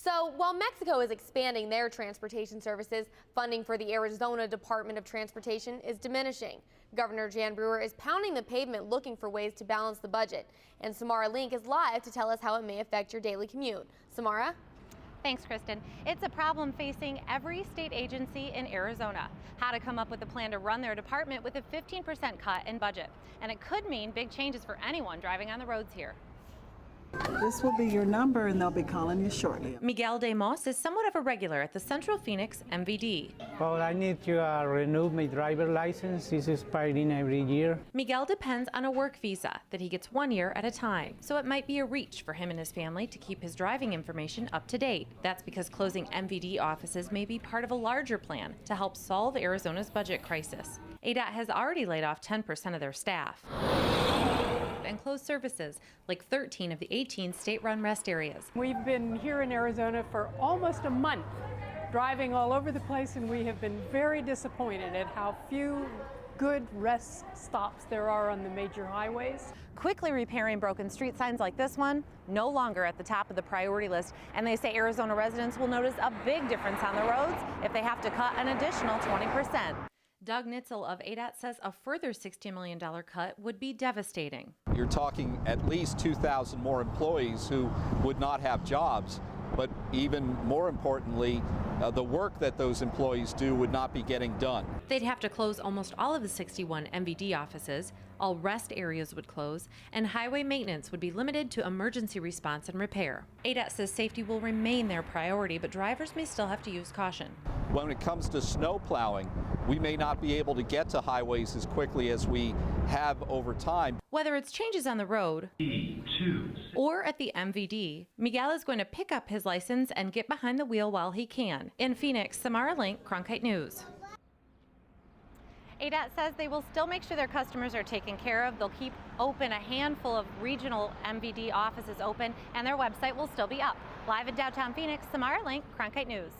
So while Mexico is expanding their transportation services, funding for the Arizona Department of Transportation is diminishing. Governor Jan Brewer is pounding the pavement looking for ways to balance the budget. And Samara Link is live to tell us how it may affect your daily commute. Samara? Thanks, Kristen. It's a problem facing every state agency in Arizona. How to come up with a plan to run their department with a 15% cut in budget. And it could mean big changes for anyone driving on the roads here. This will be your number and they'll be calling you shortly. Miguel de Mos is somewhat of a regular at the Central Phoenix MVD. Well, I need to renew my driver license. It's expiring every year. Miguel depends on a work visa that he gets 1 year at a time, so it might be a reach for him and his family to keep his driving information up to date. That's because closing MVD offices may be part of a larger plan to help solve Arizona's budget crisis. ADOT has already laid off 10% of their staff and closed services like 13 of the 18 state-run rest areas. We've been here in Arizona for almost a month, driving all over the place, and we have been very disappointed at how few good rest stops there are on the major highways. Quickly repairing broken street signs like this one, no longer at the top of the priority list, and they say Arizona residents will notice a big difference on the roads if they have to cut an additional 20%. Doug Nitzel of ADOT says a further $60 million cut would be devastating. You're talking at least 2,000 more employees who would not have jobs, but even more importantly, the work that those employees do would not be getting done. They'd have to close almost all of the 61 MVD offices, all rest areas would close, and highway maintenance would be limited to emergency response and repair. ADOT says safety will remain their priority, but drivers may still have to use caution. When it comes to snow plowing, we may not be able to get to highways as quickly as we have over time. Whether it's changes on the road or at the MVD, Miguel is going to pick up his license and get behind the wheel while he can. In Phoenix, Samara Link, Cronkite News. ADOT says they will still make sure their customers are taken care of. They'll keep open a handful of regional MVD offices open, and their website will still be up. Live in downtown Phoenix, Samara Link, Cronkite News.